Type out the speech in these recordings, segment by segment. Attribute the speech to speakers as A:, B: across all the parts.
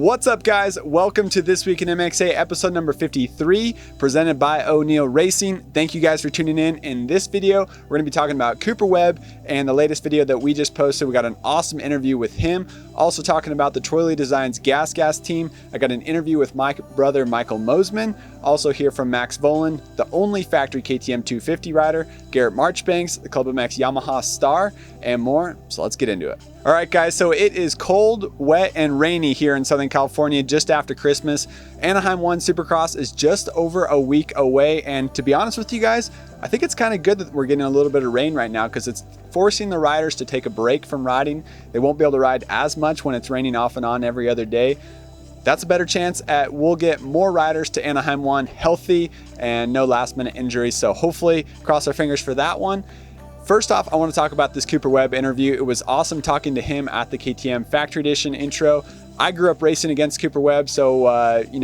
A: What's up, guys? Welcome to This Week in MXA, episode number 53, presented by O'Neill Racing. Thank you guys for tuning in. In this video, we're going to be talking about Cooper Webb and the latest video that we just posted. We got an awesome interview with him. Also talking about the Troy Designs GasGas team. I got an interview with my brother, Michael Mosiman. Also hear from Max Vollen, the only factory KTM 250 rider, Garrett Marchbanks, the Club MX Yamaha star, and more. So let's get into it. All right, guys, so it is cold, wet, and rainy here in Southern California just after Christmas. Anaheim 1 Supercross is just over a week away, and to be honest with you guys, I think it's kind of good that we're getting a little bit of rain right now because it's forcing the riders to take a break from riding. They won't be able to ride as much when it's raining off and on every other day. That's a better chance at we'll get more riders to Anaheim 1 healthy and no last minute injuries, so hopefully cross our fingers for that one. First off, I want to talk about this Cooper Webb interview. It was awesome talking to him at the KTM Factory Edition intro. I grew up racing against Cooper Webb, so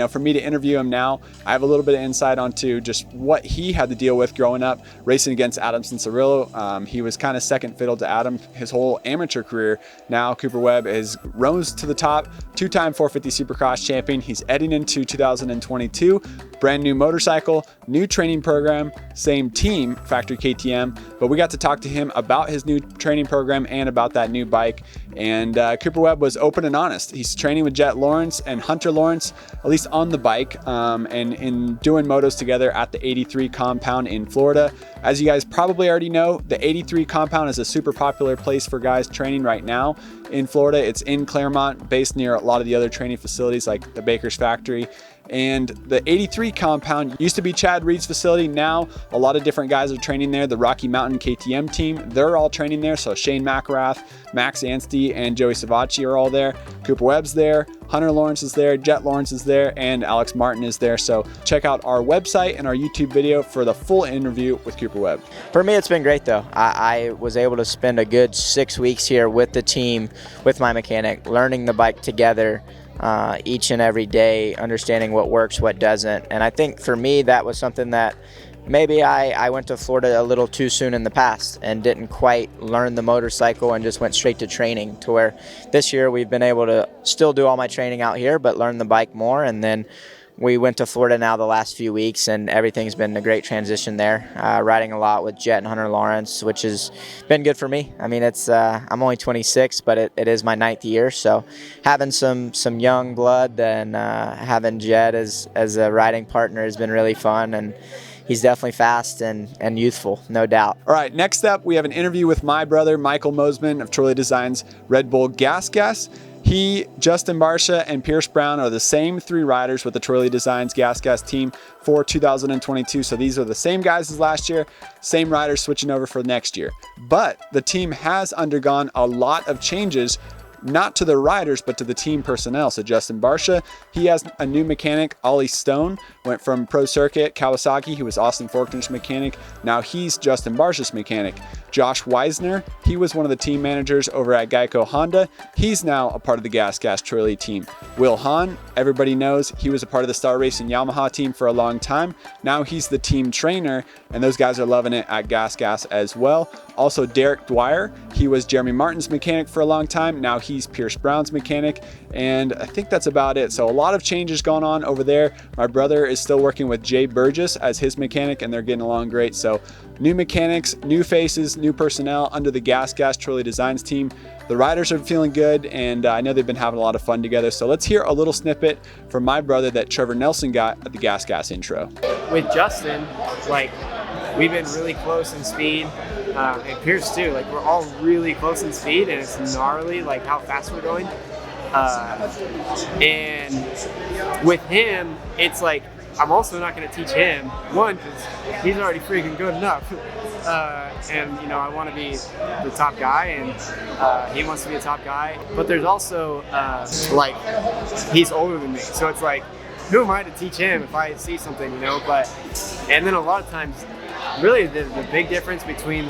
A: for me to interview him now, I have a little bit of insight onto just what he had to deal with growing up racing against Adamson Cirillo. He was kind of second fiddle to Adam his whole amateur career. Now Cooper Webb has rose to the top, two-time 450 Supercross champion. He's heading into 2022. Brand new motorcycle, new training program, same team, Factory KTM, but we got to talk to him about his new training program and about that new bike. And Cooper Webb was open and honest. He's training with Jet Lawrence and Hunter Lawrence, at least on the bike, and in doing motos together at the 83 compound in Florida. As you guys probably already know, the 83 compound is a super popular place for guys training right now in Florida. It's in Claremont, based near a lot of the other training facilities like the Baker's Factory. And the 83 compound used to be Chad Reed's facility. Now a lot of different guys are training there. The Rocky Mountain KTM team, they're all training there. So Shane McElrath, Max Anstey, and Joey Savacci are all there. Cooper Webb's there, Hunter Lawrence is there, Jet Lawrence is there, and Alex Martin is there. So check out our website and our YouTube video for the full interview with Cooper Webb.
B: For me, it's been great though. I was able to spend a good 6 weeks here with the team, with my mechanic, learning the bike together. Each and every day, understanding what works, what doesn't. And I think for me, that was something that maybe I went to Florida a little too soon in the past and didn't quite learn the motorcycle and just went straight to training, to where this year we've been able to still do all my training out here, but learn the bike more. And then we went to Florida now the last few weeks, and everything's been a great transition there. Riding a lot with Jet and Hunter Lawrence, which has been good for me. I mean, it's I'm only 26, but it is my 9th year, so having some young blood and having Jet as a riding partner has been really fun, and he's definitely fast and youthful, no doubt.
A: All right, next up, we have an interview with my brother, Michael Mosiman of Troy Designs Red Bull GasGas. He, Justin Barcia, and Pierce Brown are the same 3 riders with the Troy Designs GasGas team for 2022. So these are the same guys as last year, same riders switching over for next year. But the team has undergone a lot of changes, not to the riders, but to the team personnel. So Justin Barcia, he has a new mechanic, Ollie Stone, went from Pro Circuit, Kawasaki. He was Austin Faulkner's mechanic. Now he's Justin Barcia's mechanic. Josh Weisner, he was one of the team managers over at Geico Honda. He's now a part of the GasGas Troy team. Will Hahn, everybody knows, he was a part of the Star Racing Yamaha team for a long time. Now he's the team trainer, and those guys are loving it at GasGas as well. Also Derek Dwyer, he was Jeremy Martin's mechanic for a long time. Now he's Pierce Brown's mechanic, and I think that's about it. So a lot of changes going on over there. My brother is still working with Jay Burgess as his mechanic, and they're getting along great. So new mechanics, new faces, new personnel under the GasGas Troy Designs team. The riders are feeling good, and I know they've been having a lot of fun together. So let's hear a little snippet from my brother that Trevor Nelson got at the GasGas intro.
C: With Justin, we've been really close in speed, and Pierce too. We're all really close in speed, and it's gnarly how fast we're going. And with him, it's I'm also not going to teach him, one, because he's already freaking good enough. And I want to be the top guy, and he wants to be a top guy. But there's also, he's older than me. So it's who am I to teach him if I see something, But, and then a lot of times, really the big difference between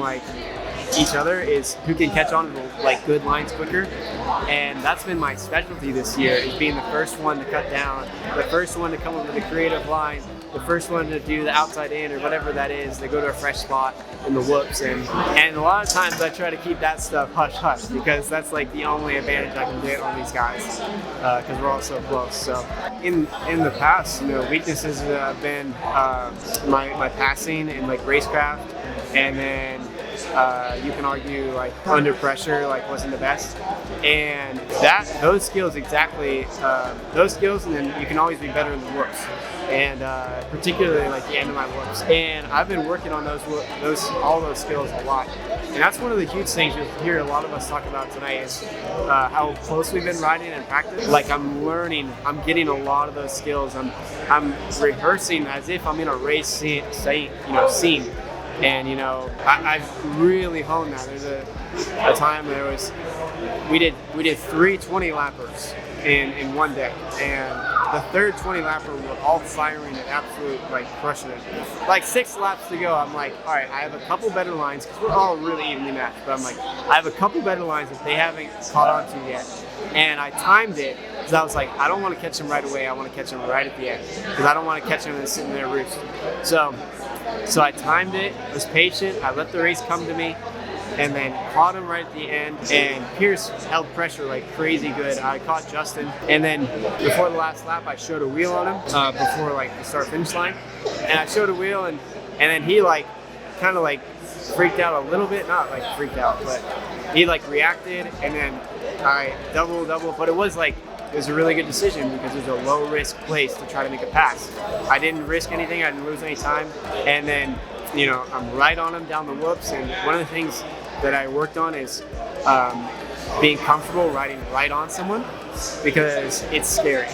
C: each other is who can catch on to good lines quicker. And that's been my specialty this year, is being the first one to cut down, the first one to come up with a creative line, the first one to do the outside in or whatever that is, they go to a fresh spot in the whoops, and a lot of times I try to keep that stuff hush hush because that's like the only advantage I can get on these guys because we're all so close. So in the past, weaknesses have been my passing and like racecraft, and then you can argue like under pressure like wasn't the best, and those skills, and then you can always be better in the whoops, and particularly like the end of my whoops. And I've been working on all those skills a lot, and that's one of the huge things you'll hear a lot of us talk about tonight is how close we've been riding in practice. Like I'm getting a lot of those skills. I'm rehearsing as if I'm in a race scene. And I've really honed that. There's a time we did 3 20-lappers in one day, and the third 20-lapper we're all firing at absolute like crushing it. Like 6 laps to go, I'm like, all right, I have a couple better lines because we're all really evenly matched. But I'm like, I have a couple better lines that they haven't caught on to yet, and I timed it because I was like, I don't want to catch them right away. I want to catch them right at the end because I don't want to catch them and sit in their roost. So I timed it, was patient, I let the race come to me, and then caught him right at the end. And Pierce held pressure like crazy good. I caught Justin, and then before the last lap, I showed a wheel on him before like the start-finish line. And I showed a wheel, and then he like kind of like freaked out a little bit, not like freaked out, but he like reacted, and then I double, but it was a really good decision because it was a low-risk place to try to make a pass. I didn't risk anything, I didn't lose any time, and then I'm right on him down the whoops. And one of the things that I worked on is being comfortable riding right on someone because it's scary.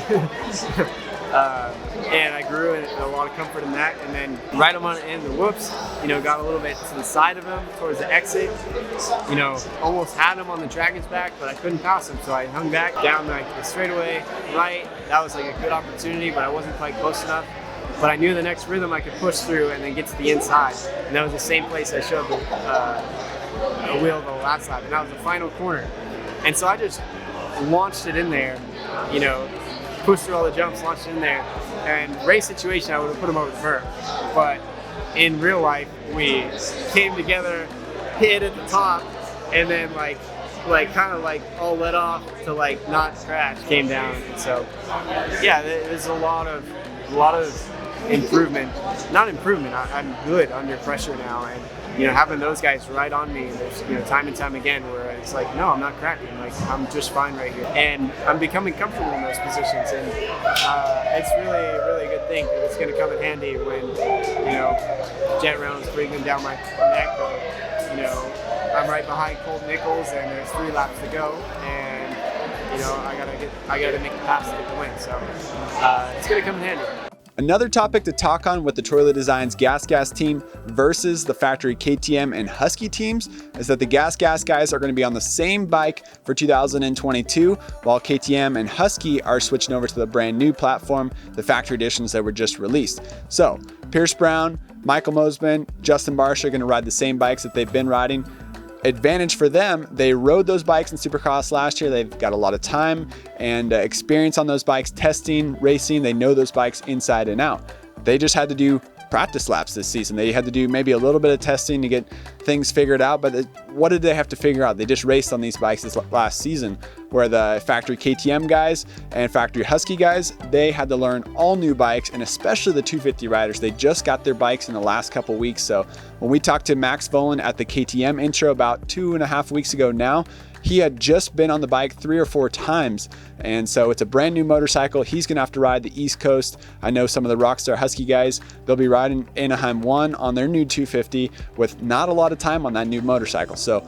C: And I grew in a lot of comfort in that, and then right on the end of the whoops, got a little bit to the side of him towards the exit, almost had him on the dragon's back, but I couldn't pass him, so I hung back down like the straightaway right. That was like a good opportunity, but I wasn't quite close enough. But I knew the next rhythm I could push through and then get to the inside, and that was the same place I showed the wheel the last lap, and that was the final corner. And so I just launched it in there, pushed through all the jumps, launched it in there, and race situation I would have put him over the berm. But in real life, we came together, hit at the top, and then like kind of like all let off to like not crash, came down. And so yeah, there's a lot of improvement. Not improvement. I'm good under pressure now, and having those guys right on me. There's time and time again where it's like, no, I'm not cracking. Like I'm just fine right here, and I'm becoming comfortable in those positions. And it's really a good thing. It's going to come in handy when jet rounds breathing down my neck, or I'm right behind Colt Nichols, and there's 3 laps to go, and I gotta make the pass to get the win. So it's going to come in handy.
A: Another topic to talk on with the Troila Designs GasGas team versus the factory KTM and Husky teams is that the GasGas guys are going to be on the same bike for 2022, while KTM and Husky are switching over to the brand new platform, the factory editions that were just released. So Pierce Brown, Michael Mosiman, Justin Barcia are going to ride the same bikes that they've been riding. Advantage for them, they rode those bikes in Supercross last year. They've got a lot of time and experience on those bikes, testing, racing. They know those bikes inside and out. They just had to do practice laps this season. They had to do maybe a little bit of testing to get things figured out, but what did they have to figure out? They just raced on these bikes this last season, where the factory KTM guys and factory Husky guys, they had to learn all new bikes, and especially the 250 riders. They just got their bikes in the last couple weeks. So when we talked to Max Vollen at the KTM intro about 2.5 weeks ago now, he had just been on the bike 3 or 4 times, and so it's a brand new motorcycle. He's gonna have to ride the East Coast. I know some of the Rockstar Husky guys, they'll be riding Anaheim 1 on their new 250 with not a lot of time on that new motorcycle. So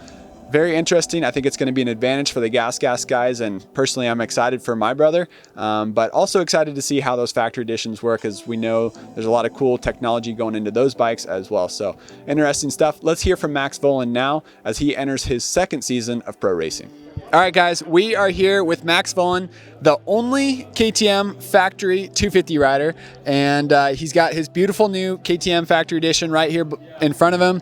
A: very interesting. I think it's going to be an advantage for the GasGas guys, and personally I'm excited for my brother, but also excited to see how those factory editions work, as we know there's a lot of cool technology going into those bikes as well. So interesting stuff. Let's hear from Max Vollen now as he enters his 2nd season of pro racing. All right, guys, we are here with Max Vollen, the only KTM factory 250 rider, and he's got his beautiful new KTM factory edition right here in front of him.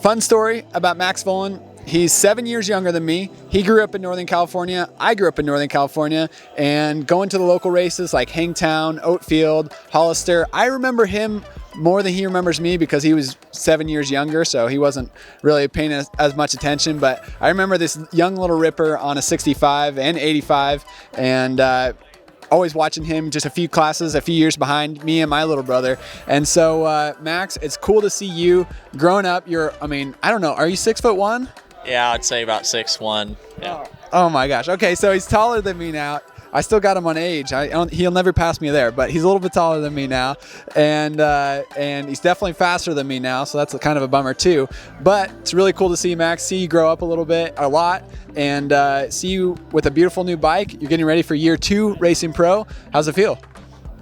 A: Fun story about Max Vollen. He's 7 years younger than me. He grew up in Northern California. I grew up in Northern California, and going to the local races like Hangtown, Oatfield, Hollister, I remember him more than he remembers me because he was 7 years younger, so he wasn't really paying as much attention. But I remember this young little ripper on a 65 and 85, and always watching him, just a few classes, a few years behind me and my little brother. And so, Max, it's cool to see you growing up. I don't know, are you 6'1"?
D: Yeah, I'd say about 6'1". Yeah.
A: Oh my gosh. Okay, so he's taller than me now. I still got him on age. He'll never pass me there, but he's a little bit taller than me now, and he's definitely faster than me now. So that's kind of a bummer too. But it's really cool to see you, Max. See you grow up a lot, and see you with a beautiful new bike. You're getting ready for year 2 racing pro. How's it feel?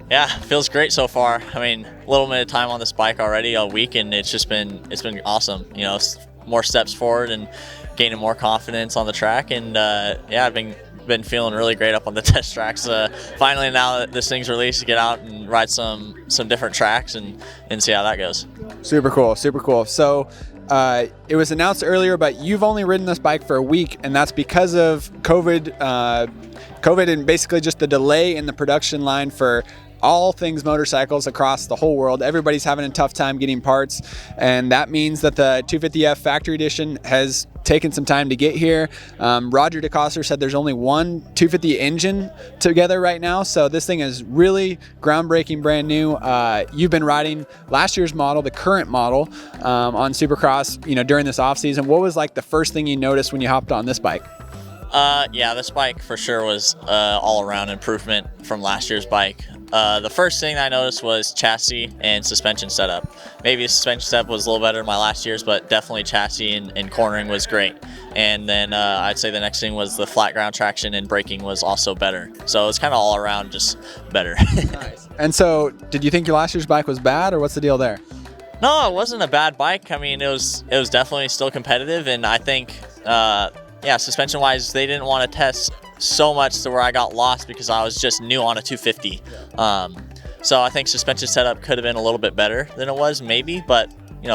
D: Yeah, feels great so far. I mean, a little bit of time on this bike already, a week, and it's been awesome. You know, more steps forward and gaining more confidence on the track, and yeah, I've been feeling really great up on the test tracks. Finally, now that this thing's released, to get out and ride some different tracks and see how that goes.
A: Super cool. So it was announced earlier, but you've only ridden this bike for a week, and that's because of COVID and basically just the delay in the production line for all things motorcycles across the whole world. Everybody's having a tough time getting parts, and that means that the 250F factory edition has taken some time to get here. Roger DeCoster said there's only one 250 engine together right now, so this thing is really groundbreaking, brand new. You've been riding last year's model, the current model, on Supercross, during this off season. What was like the first thing you noticed when you hopped on this bike?
D: Yeah, this bike for sure was all around improvement from last year's bike. The first thing I noticed was chassis and suspension setup. Maybe the suspension setup was a little better than my last year's, but definitely chassis and cornering was great. And then I'd say the next thing was the flat ground traction and braking was also better. So it's kind of all around just better.
A: Nice. And so, did you think your last year's bike was bad, or what's the deal there?
D: No, it wasn't a bad bike. I mean, it was definitely still competitive, and I think, yeah, suspension-wise, they didn't want to test so much to where I got lost because I was just new on a 250. So I think suspension setup could have been a little bit better than it was, maybe, but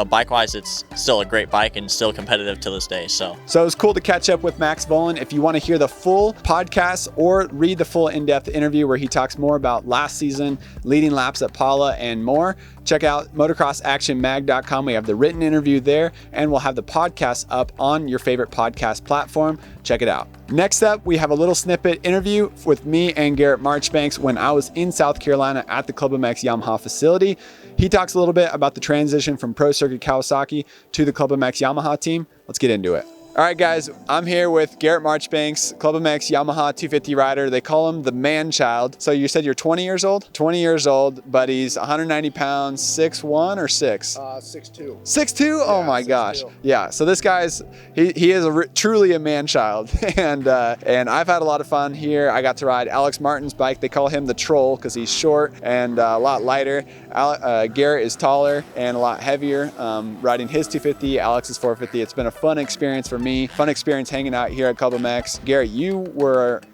D: bike-wise, it's still a great bike and still competitive to this day. So
A: it was cool to catch up with Max Vollen. If you want to hear the full podcast or read the full in-depth interview where he talks more about last season, leading laps at Paula, and more, check out motocrossactionmag.com. We have the written interview there, and we'll have the podcast up on your favorite podcast platform. Check it out. Next up, we have a little snippet interview with me and Garrett Marchbanks when I was in South Carolina at the Club MX Yamaha facility. He talks a little bit about the transition from Pro Circuit Kawasaki to the Club MX Yamaha team. Let's get into it. All right, guys, I'm here with Garrett Marchbanks, Club MX Yamaha 250 rider. They call him the man child. So you said you're 20 years old? 20 years old, but he's 190 pounds, 6'1" or 6?
E: 6'2".
A: 6'2"? Oh my gosh. Yeah, so this guy's, he is truly a man child. and I've had a lot of fun here. I got to ride Alex Martin's bike. They call him the Troll because he's short and a lot lighter. Garrett is taller and a lot heavier. Riding his 250, Alex's 450. It's been a fun experience for me. Fun experience hanging out here at Club MX. Garrett, you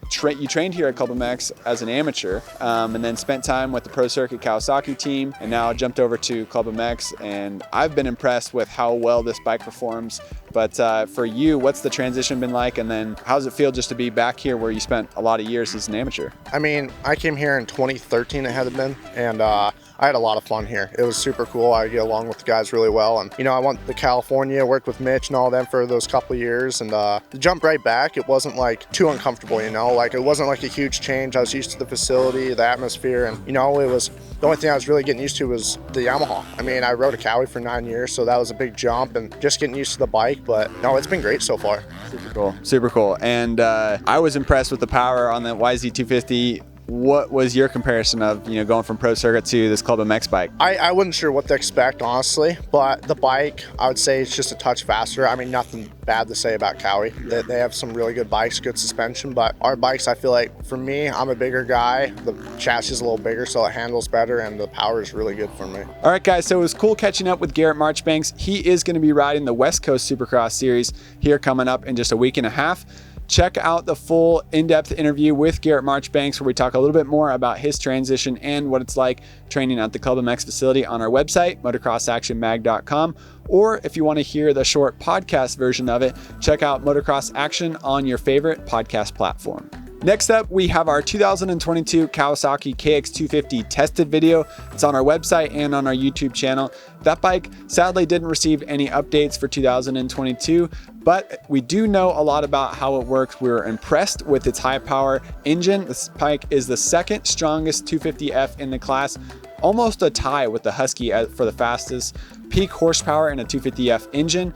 A: trained here at Club MX as an amateur, and then spent time with the Pro Circuit Kawasaki team, and now jumped over to Club MX. And I've been impressed with how well this bike performs. But for you, what's the transition been like? And then how does it feel just to be back here where you spent a lot of years as an amateur?
E: I mean, I came here in 2013 it had been, and I had a lot of fun here. It was super cool. I get along with the guys really well. And, I went to California, worked with Mitch and all them for those couple of years. And to jump right back, it wasn't like too uncomfortable, Like it wasn't like a huge change. I was used to the facility, the atmosphere. And, it was, the only thing I was really getting used to was the Yamaha. I mean, I rode a Cowie for 9 years, so that was a big jump and just getting used to the bike. But no, it's been great so far.
A: Super cool. Super cool. And I was impressed with the power on the YZ250. What was your comparison of going from Pro Circuit to this Club MX bike?
E: I wasn't sure what to expect, honestly, but the bike, I would say it's just a touch faster. I mean, nothing bad to say about Cowie. They have some really good bikes, good suspension, but our bikes, I feel like, for me, I'm a bigger guy. The chassis is a little bigger, so it handles better, and the power is really good for me.
A: All right, guys, so it was cool catching up with Garrett Marchbanks. He is going to be riding the West Coast Supercross Series here coming up in just a week and a half. check out the full in-depth interview with Garrett Marchbanks, where we talk a little bit more about his transition and what it's like training at the Club MX facility on our website, motocrossactionmag.com. Or if you want to hear the short podcast version of it, check out Motocross Action on your favorite podcast platform. Next up, we have our 2022 Kawasaki KX250 tested video. It's on our website and on our YouTube channel. That bike sadly didn't receive any updates for 2022, but we do know a lot about how it works. We were impressed with its high power engine. This bike is the second strongest 250F in the class, almost a tie with the Husky for the fastest peak horsepower in a 250F engine.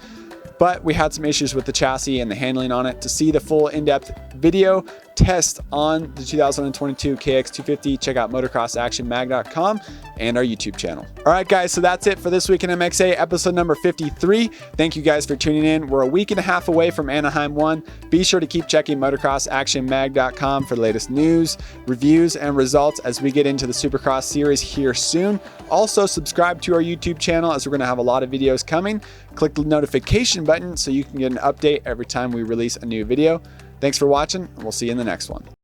A: But we had some issues with the chassis and the handling on it. To see the full in-depth video test on the 2022 KX250, check out motocrossactionmag.com and our YouTube channel. All right, guys, so that's it for this week in MXA, episode number 53. Thank you guys for tuning in. We're a week and a half away from Anaheim 1. Be sure to keep checking motocrossactionmag.com for the latest news, reviews, and results as we get into the Supercross series here soon. Also, subscribe to our YouTube channel as we're going to have a lot of videos coming. Click the notification button so you can get an update every time we release a new video. Thanks for watching, and we'll see you in the next one.